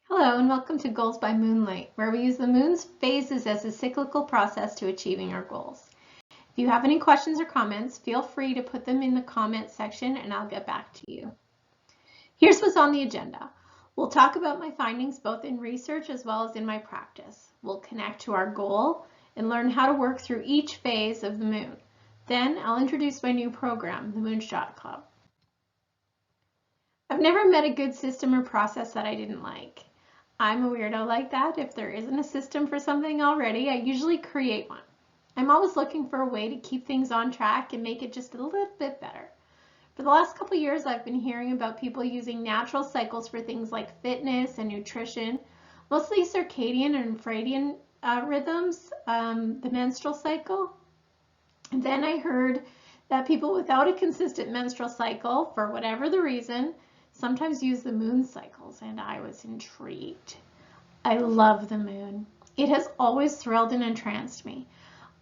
Hello and welcome to Goals by Moonlight, where we use the moon's phases as a cyclical process to achieving our goals. If you have any questions or comments, feel free to put them in the comments section and I'll get back to you. Here's what's on the agenda. We'll talk about my findings both in research as well as in my practice. We'll connect to our goal and learn how to work through each phase of the moon. Then I'll introduce my new program, the Moonshot Club. I've never met a good system or process that I didn't like. I'm a weirdo like that. If there isn't a system for something already, I usually create one. I'm always looking for a way to keep things on track and make it just a little bit better. For the last couple years, I've been hearing about people using natural cycles for things like fitness and nutrition, mostly circadian and infradian rhythms, the menstrual cycle. And then I heard that people without a consistent menstrual cycle, for whatever the reason, sometimes use the moon cycles, and I was intrigued. I love the moon. It has always thrilled and entranced me.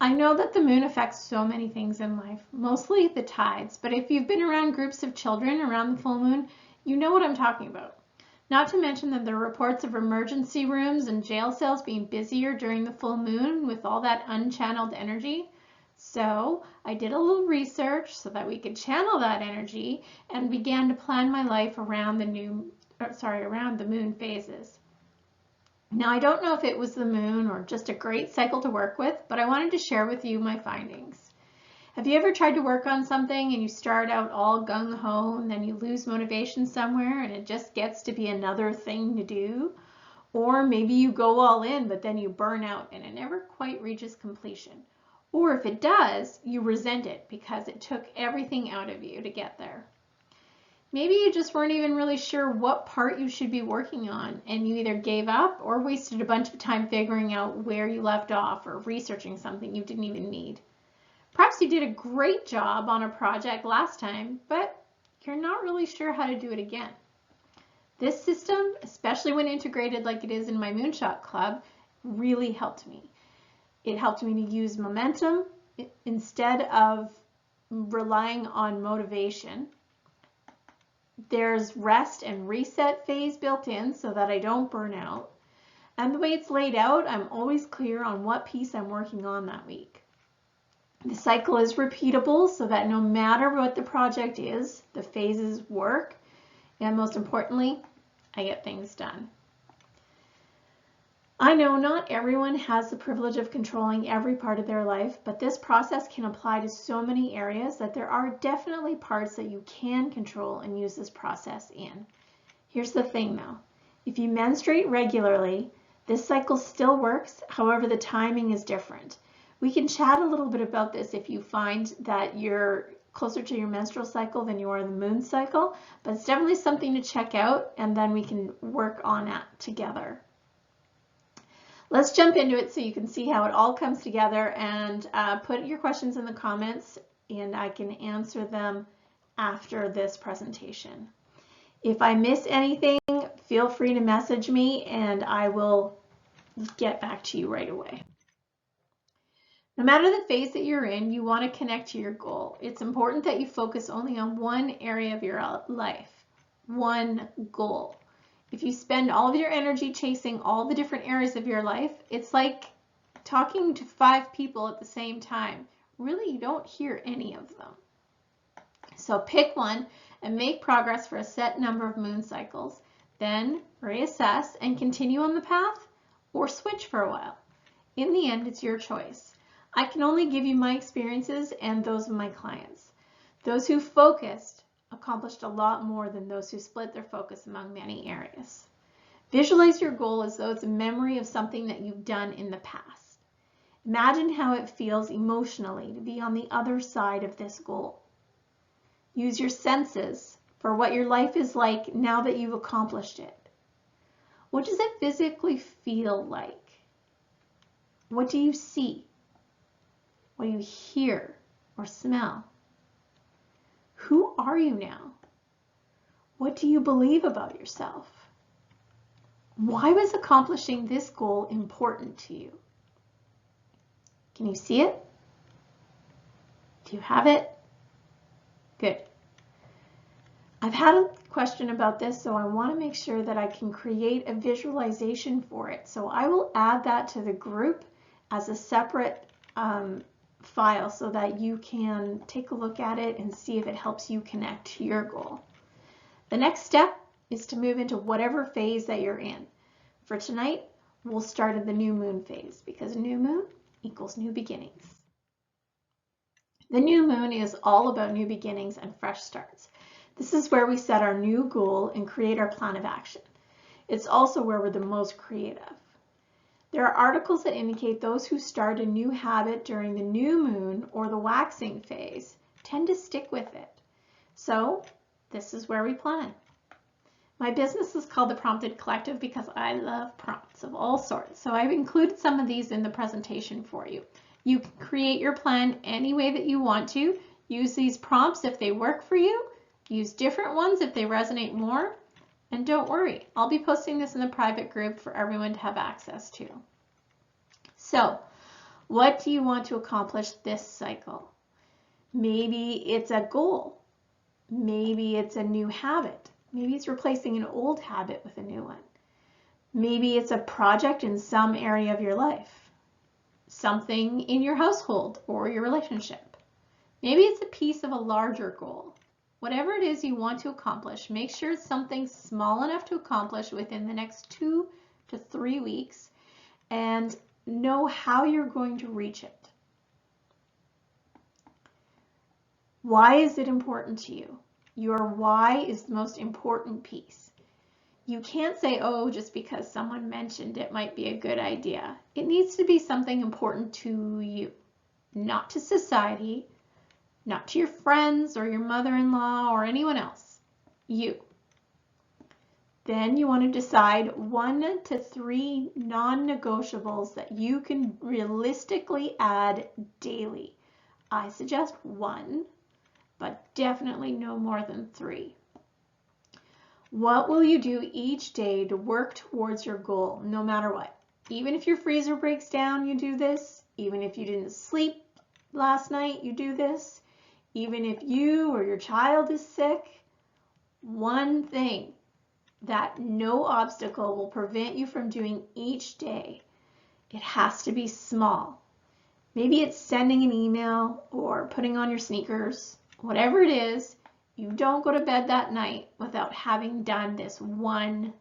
I know that the moon affects so many things in life, mostly the tides, but if you've been around groups of children around the full moon, you know what I'm talking about. Not to mention that there are reports of emergency rooms and jail cells being busier during the full moon with all that unchanneled energy. So I did a little research so that we could channel that energy and began to plan my life around the moon phases. Now I don't know if it was the moon or just a great cycle to work with, but I wanted to share with you my findings. Have you ever tried to work on something and you start out all gung-ho and then you lose motivation somewhere and it just gets to be another thing to do? Or maybe you go all in but then you burn out and it never quite reaches completion. Or if it does, you resent it because it took everything out of you to get there. Maybe you just weren't even really sure what part you should be working on and you either gave up or wasted a bunch of time figuring out where you left off or researching something you didn't even need. Perhaps you did a great job on a project last time, but you're not really sure how to do it again. This system, especially when integrated like it is in my Moonshot Club, really helped me. It helped me to use momentum instead of relying on motivation. There's rest and reset phase built in so that I don't burn out. And the way it's laid out, I'm always clear on what piece I'm working on that week. The cycle is repeatable so that no matter what the project is, the phases work. And most importantly, I get things done. I know not everyone has the privilege of controlling every part of their life, but this process can apply to so many areas that there are definitely parts that you can control and use this process in. Here's the thing though, if you menstruate regularly, this cycle still works, however the timing is different. We can chat a little bit about this if you find that you're closer to your menstrual cycle than you are the moon cycle, but it's definitely something to check out and then we can work on that together. Let's jump into it so you can see how it all comes together and put your questions in the comments and I can answer them after this presentation. If I miss anything, feel free to message me and I will get back to you right away. No matter the phase that you're in, you want to connect to your goal. It's important that you focus only on one area of your life, one goal. If you spend all of your energy chasing all the different areas of your life, it's like talking to 5 people at the same time. Really, you don't hear any of them. So pick one and make progress for a set number of moon cycles. Then reassess and continue on the path or switch for a while. In the end, it's your choice. I can only give you my experiences and those of my clients. Those who focused accomplished a lot more than those who split their focus among many areas. Visualize your goal as though it's a memory of something that you've done in the past. Imagine how it feels emotionally to be on the other side of this goal. Use your senses for what your life is like now that you've accomplished it. What does it physically feel like? What do you see? What do you hear or smell? Who are you now? What do you believe about yourself? Why was accomplishing this goal important to you? Can you see it? Do you have it? Good. I've had a question about this, so I want to make sure that I can create a visualization for it. So I will add that to the group as a separate file so that you can take a look at it and see if it helps you connect to your goal. The next step is to move into whatever phase that you're in. For tonight, we'll start in the new moon phase because new moon equals new beginnings. The new moon is all about new beginnings and fresh starts. This is where we set our new goal and create our plan of action. It's also where we're the most creative. There are articles that indicate those who start a new habit during the new moon or the waxing phase tend to stick with it. So this is where we plan. My business is called the Prompted Collective because I love prompts of all sorts. So I've included some of these in the presentation for you. You can create your plan any way that you want to. Use these prompts if they work for you. Use different ones if they resonate more. And don't worry, I'll be posting this in the private group for everyone to have access to. So, what do you want to accomplish this cycle? Maybe it's a goal. Maybe it's a new habit. Maybe it's replacing an old habit with a new one. Maybe it's a project in some area of your life. Something in your household or your relationship. Maybe it's a piece of a larger goal. Whatever it is you want to accomplish, make sure it's something small enough to accomplish within the next 2 to 3 weeks and know how you're going to reach it. Why is it important to you? Your why is the most important piece. You can't say, oh, just because someone mentioned it might be a good idea. It needs to be something important to you, not to society, not to your friends or your mother-in-law or anyone else, you. Then you want to decide 1 to 3 non-negotiables that you can realistically add daily. I suggest 1, but definitely no more than 3. What will you do each day to work towards your goal, no matter what? Even if your freezer breaks down, you do this. Even if you didn't sleep last night, you do this. Even if you or your child is sick, one thing that no obstacle will prevent you from doing each day. It has to be small. Maybe it's sending an email or putting on your sneakers. Whatever it is, you don't go to bed that night without having done this one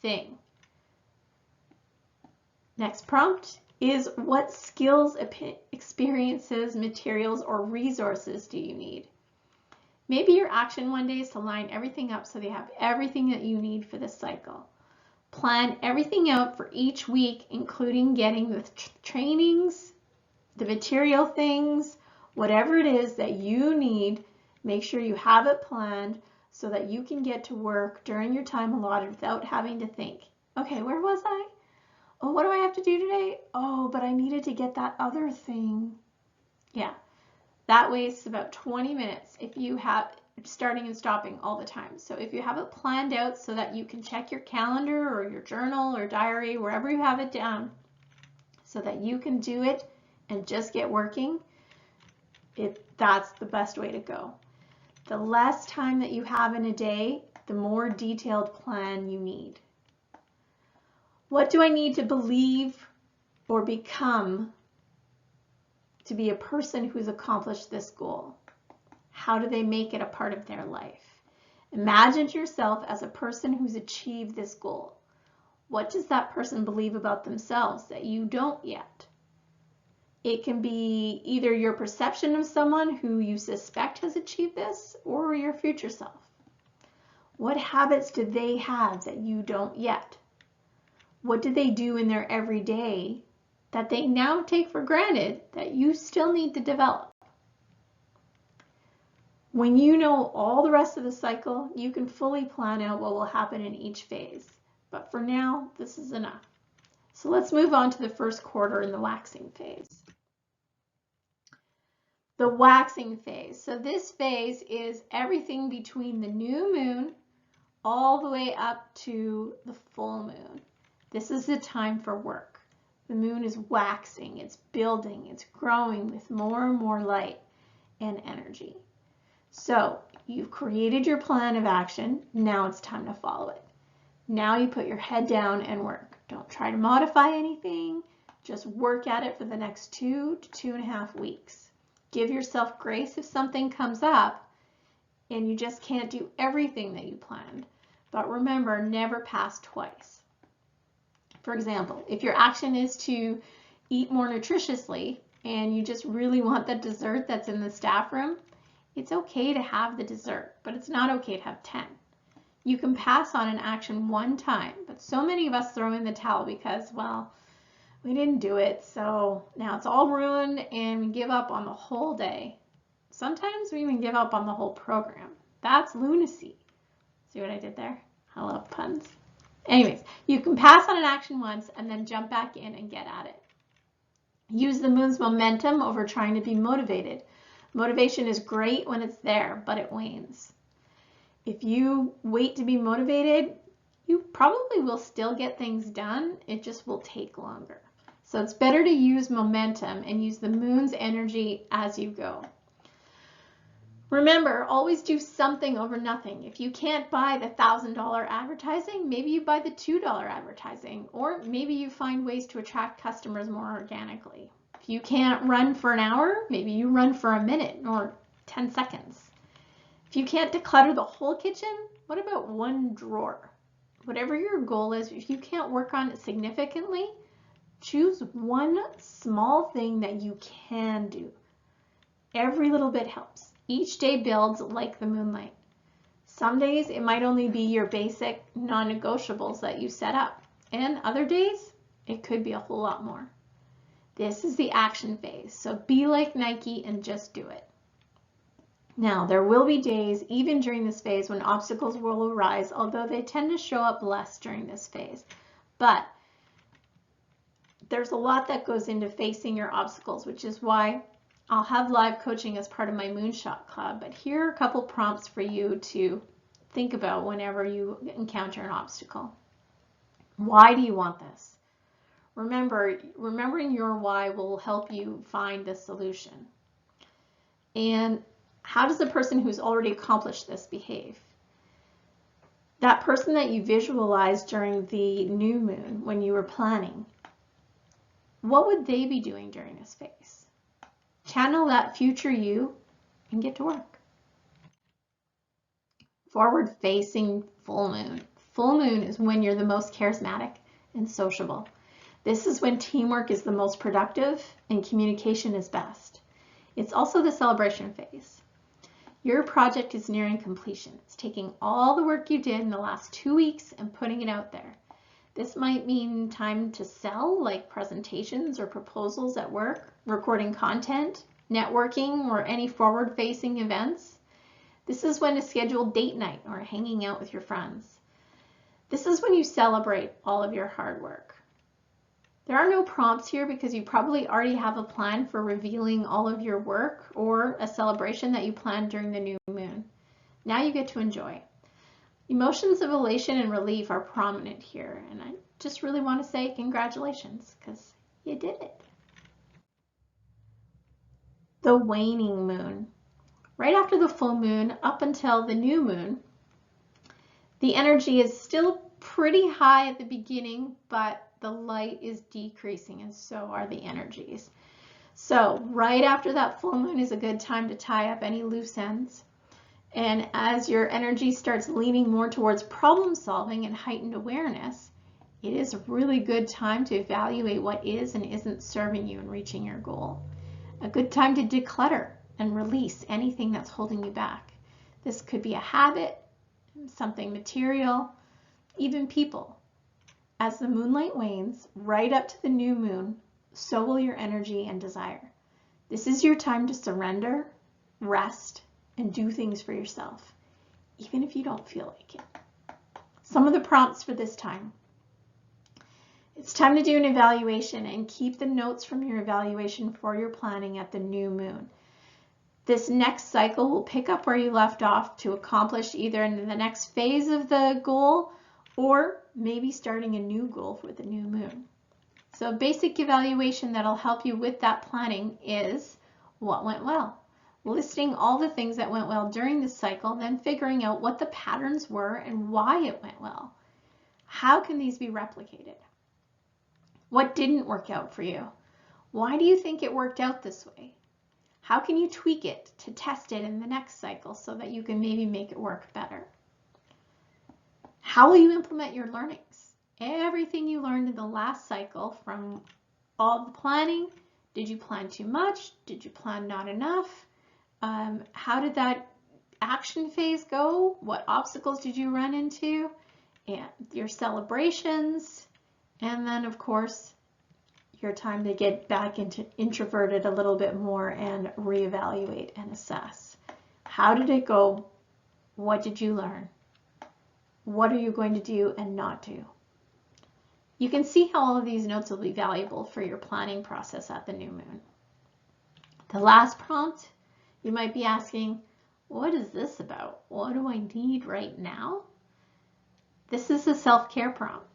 thing. Next prompt is what skills, experiences, materials, or resources do you need? Maybe your action one day is to line everything up so they have everything that you need for this cycle. Plan everything out for each week, including getting the trainings, the material things, whatever it is that you need. Make sure you have it planned so that you can get to work during your time allotted without having to think, okay, where was I? Oh, what do I have to do today? Oh, but I needed to get that other thing. Yeah, that wastes about 20 minutes if you have starting and stopping all the time. So if you have it planned out so that you can check your calendar or your journal or diary, wherever you have it down, so that you can do it and just get working, that's the best way to go. The less time that you have in a day, the more detailed plan you need. What do I need to believe or become to be a person who's accomplished this goal? How do they make it a part of their life? Imagine yourself as a person who's achieved this goal. What does that person believe about themselves that you don't yet? It can be either your perception of someone who you suspect has achieved this or your future self. What habits do they have that you don't yet? What do they do in their everyday that they now take for granted that you still need to develop? When you know all the rest of the cycle, you can fully plan out what will happen in each phase. But for now, this is enough. So let's move on to the first quarter in the waxing phase. The waxing phase. So this phase is everything between the new moon all the way up to the full moon. This is the time for work. The moon is waxing, it's building, it's growing with more and more light and energy. So you've created your plan of action. Now it's time to follow it. Now you put your head down and work. Don't try to modify anything. Just work at it for the next 2 to 2.5 weeks. Give yourself grace if something comes up and you just can't do everything that you planned. But remember, never pass twice. For example, if your action is to eat more nutritiously and you just really want the dessert that's in the staff room, it's okay to have the dessert, but it's not okay to have 10. You can pass on an action one time, but so many of us throw in the towel because, well, we didn't do it, so now it's all ruined and we give up on the whole day. Sometimes we even give up on the whole program. That's lunacy. See what I did there? I love puns. Anyways, you can pass on an action once and then jump back in and get at it. Use the moon's momentum over trying to be motivated. Motivation is great when it's there, but it wanes. If you wait to be motivated, you probably will still get things done. It just will take longer. So it's better to use momentum and use the moon's energy as you go. Remember, always do something over nothing. If you can't buy the $1,000 advertising, maybe you buy the $2 advertising, or maybe you find ways to attract customers more organically. If you can't run for an hour, maybe you run for a minute or 10 seconds. If you can't declutter the whole kitchen, what about one drawer? Whatever your goal is, if you can't work on it significantly, choose one small thing that you can do. Every little bit helps. Each day builds like the moonlight. Some days it might only be your basic non-negotiables that you set up, and other days it could be a whole lot more. This is the action phase, so be like Nike and just do it. Now, there will be days, even during this phase, when obstacles will arise, although they tend to show up less during this phase. But there's a lot that goes into facing your obstacles, which is why I'll have live coaching as part of my Moonshot Club. But here are a couple prompts for you to think about whenever you encounter an obstacle. Why do you want this? Remembering your why will help you find the solution. And how does the person who's already accomplished this behave? That person that you visualized during the new moon when you were planning, what would they be doing during this phase? Channel that future you and get to work. Forward facing full moon. Full moon is when you're the most charismatic and sociable. This is when teamwork is the most productive and communication is best. It's also the celebration phase. Your project is nearing completion. It's taking all the work you did in the last 2 weeks and putting it out there. This might mean time to sell, like presentations or proposals at work, recording content, networking, or any forward-facing events. This is when to schedule date night or hanging out with your friends. This is when you celebrate all of your hard work. There are no prompts here because you probably already have a plan for revealing all of your work or a celebration that you planned during the new moon. Now you get to enjoy. Emotions of elation and relief are prominent here, and I just really want to say congratulations because you did it. The waning moon. Right after the full moon up until the new moon, the energy is still pretty high at the beginning, but the light is decreasing and so are the energies. So right after that full moon is a good time to tie up any loose ends. And as your energy starts leaning more towards problem solving and heightened awareness, it is a really good time to evaluate what is and isn't serving you in reaching your goal. A good time to declutter and release anything that's holding you back. This could be a habit, something material, even people. As the moonlight wanes, right up to the new moon, so will your energy and desire. This is your time to surrender, rest, and do things for yourself, even if you don't feel like it. Some of the prompts for this time. It's time to do an evaluation and keep the notes from your evaluation for your planning at the new moon. This next cycle will pick up where you left off to accomplish either in the next phase of the goal or maybe starting a new goal for the new moon. So a basic evaluation that'll help you with that planning is what went well, listing all the things that went well during this cycle, then figuring out what the patterns were and why it went well. How can these be replicated? What didn't work out for you? Why do you think it worked out this way? How can you tweak it to test it in the next cycle so that you can maybe make it work better? How will you implement your learnings? Everything you learned in the last cycle, from all the planning. Did you plan too much? Did you plan not enough? How did that action phase go? What obstacles did you run into? And your celebrations. And then, of course, your time to get back into introverted a little bit more and reevaluate and assess. How did it go? What did you learn? What are you going to do and not do? You can see how all of these notes will be valuable for your planning process at the new moon. The last prompt, you might be asking, what is this about? What do I need right now? This is a self-care prompt.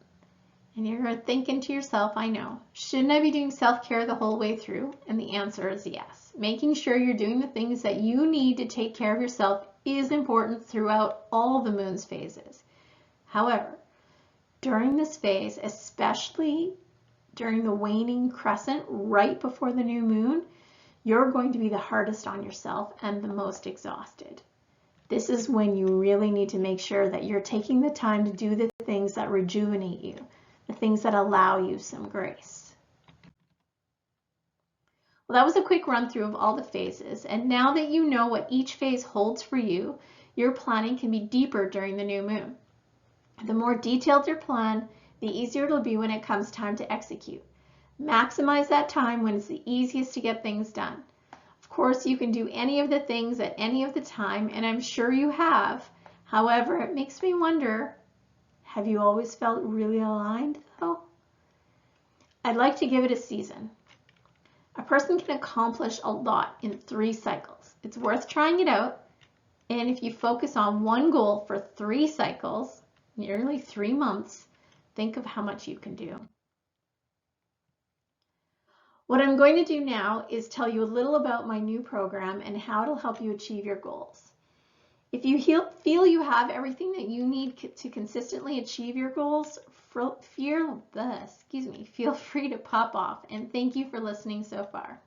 And you're thinking to yourself, I know, shouldn't I be doing self-care the whole way through? And the answer is yes. Making sure you're doing the things that you need to take care of yourself is important throughout all the moon's phases. However, during this phase, especially during the waning crescent right before the new moon, you're going to be the hardest on yourself and the most exhausted. This is when you really need to make sure that you're taking the time to do the things that rejuvenate you, the things that allow you some grace. Well, that was a quick run through of all the phases, and now that you know what each phase holds for you, your planning can be deeper during the new moon. The more detailed your plan, the easier it'll be when it comes time to execute. Maximize that time when it's the easiest to get things done. Of course, you can do any of the things at any of the time, and I'm sure you have. However, it makes me wonder, have you always felt really aligned though? I'd like to give it a season. A person can accomplish a lot in 3 cycles. It's worth trying it out, and if you focus on one goal for 3 cycles, nearly 3 months, think of how much you can do. What I'm going to do now is tell you a little about my new program and how it'll help you achieve your goals. If you feel you have everything that you need to consistently achieve your goals, feel free to pop off, and thank you for listening so far.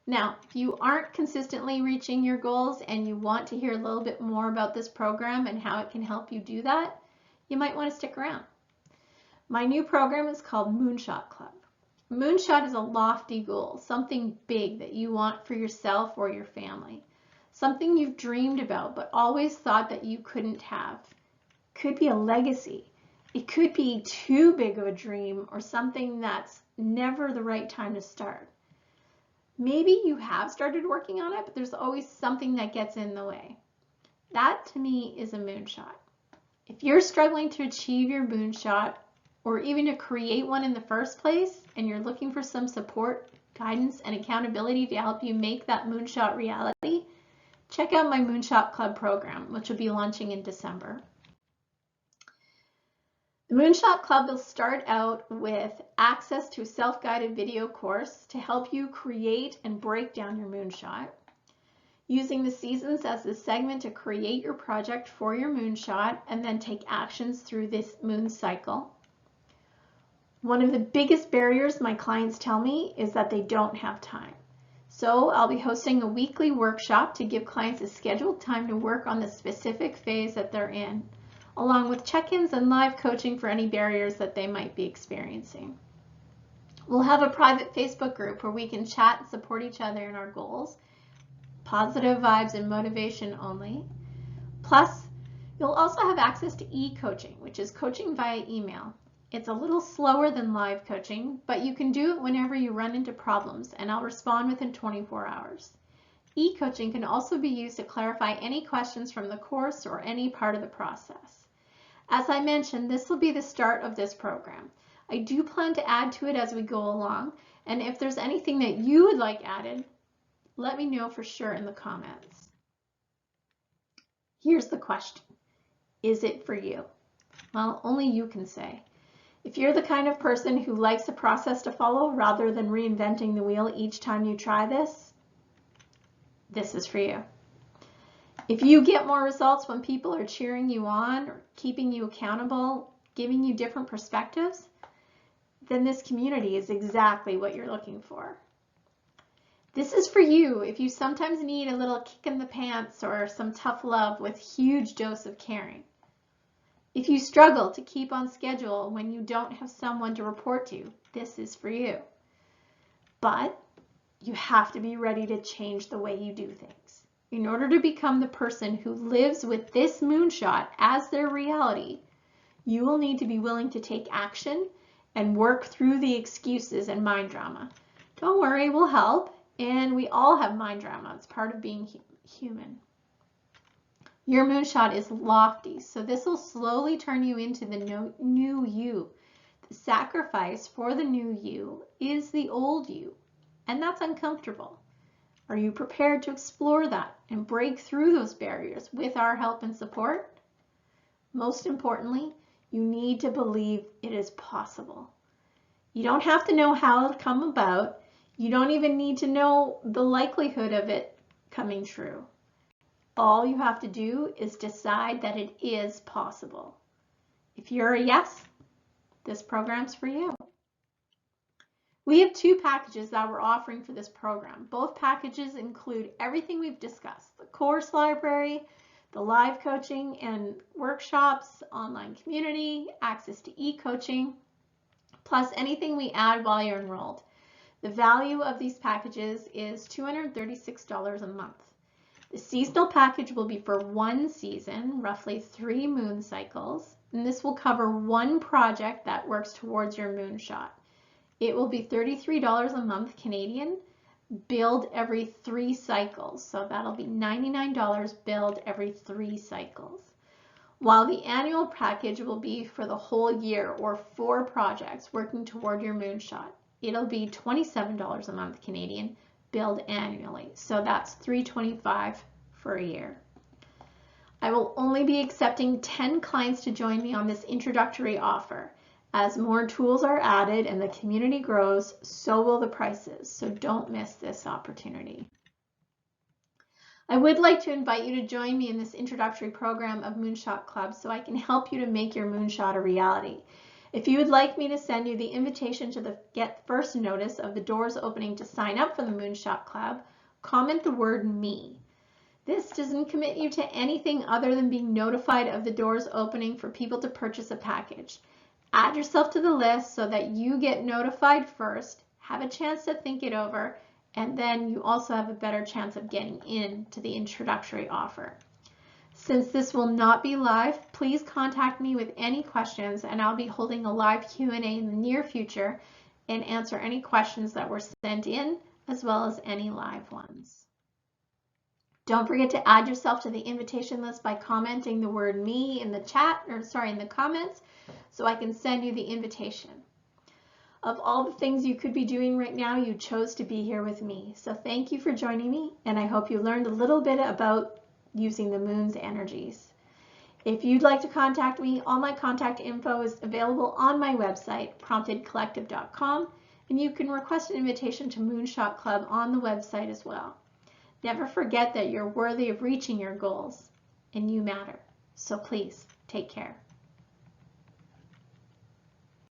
Now, if you aren't consistently reaching your goals and you want to hear a little bit more about this program and how it can help you do that, you might want to stick around. My new program is called Moonshot Club. Moonshot is a lofty goal, something big that you want for yourself or your family, something you've dreamed about but always thought that you couldn't have. Could be a legacy. It could be too big of a dream or something that's never the right time to start. Maybe you have started working on it, but there's always something that gets in the way. That to me is a moonshot. If you're struggling to achieve your moonshot, or even to create one in the first place, and you're looking for some support, guidance, and accountability to help you make that moonshot reality, check out my Moonshot Club program, which will be launching in December. The Moonshot Club will start out with access to a self-guided video course to help you create and break down your moonshot, using the seasons as the segment to create your project for your moonshot and then take actions through this moon cycle. One of the biggest barriers my clients tell me is that they don't have time. So I'll be hosting a weekly workshop to give clients a scheduled time to work on the specific phase that they're in, along with check-ins and live coaching for any barriers that they might be experiencing. We'll have a private Facebook group where we can chat and support each other in our goals, positive vibes and motivation only. Plus, you'll also have access to e-coaching, which is coaching via email. It's a little slower than live coaching, but you can do it whenever you run into problems, and I'll respond within 24 hours. E-coaching can also be used to clarify any questions from the course or any part of the process. As I mentioned, this will be the start of this program. I do plan to add to it as we go along, and if there's anything that you would like added, let me know for sure in the comments. Here's the question. Is it for you? Well, only you can say. If you're the kind of person who likes a process to follow rather than reinventing the wheel each time you try this, this is for you. If you get more results when people are cheering you on or keeping you accountable, giving you different perspectives, then this community is exactly what you're looking for. This is for you if you sometimes need a little kick in the pants or some tough love with huge dose of caring. If you struggle to keep on schedule when you don't have someone to report to, this is for you. But you have to be ready to change the way you do things. In order to become the person who lives with this moonshot as their reality, you will need to be willing to take action and work through the excuses and mind drama. Don't worry, we'll help. And we all have mind drama. It's part of being human. Your moonshot is lofty, so this will slowly turn you into the new you. The sacrifice for the new you is the old you, and that's uncomfortable. Are you prepared to explore that and break through those barriers with our help and support? Most importantly, you need to believe it is possible. You don't have to know how it'll come about. You don't even need to know the likelihood of it coming true. All you have to do is decide that it is possible. If you're a yes, this program's for you. We have 2 packages that we're offering for this program. Both packages include everything we've discussed: the course library, the live coaching and workshops, online community, access to e-coaching, plus anything we add while you're enrolled. The value of these packages is $236 a month. The seasonal package will be for 1 season, roughly 3 moon cycles, and this will cover 1 project that works towards your moonshot. It will be $33 a month Canadian, billed every 3 cycles, so that'll be $99 billed every 3 cycles. While the annual package will be for the whole year or 4 projects working toward your moonshot. It'll be $27 a month Canadian, billed annually. So that's $325 for a year. I will only be accepting 10 clients to join me on this introductory offer. As more tools are added and the community grows, so will the prices. So don't miss this opportunity. I would like to invite you to join me in this introductory program of Moonshot Club so I can help you to make your moonshot a reality. If you would like me to send you the invitation to get first notice of the doors opening to sign up for the Moonshot Club, comment the word "me." This doesn't commit you to anything other than being notified of the doors opening for people to purchase a package. Add yourself to the list so that you get notified first, have a chance to think it over, and then you also have a better chance of getting into the introductory offer. Since this will not be live, please contact me with any questions, and I'll be holding a live Q&A in the near future and answer any questions that were sent in, as well as any live ones. Don't forget to add yourself to the invitation list by commenting the word "me" in the chat, or in the comments, so I can send you the invitation. Of all the things you could be doing right now, you chose to be here with me. So thank you for joining me, and I hope you learned a little bit about using the moon's energies. If you'd like to contact me, all my contact info is available on my website, promptedcollective.com, and you can request an invitation to Moonshot Club on the website as well. Never forget that you're worthy of reaching your goals, and you matter. So please, take care.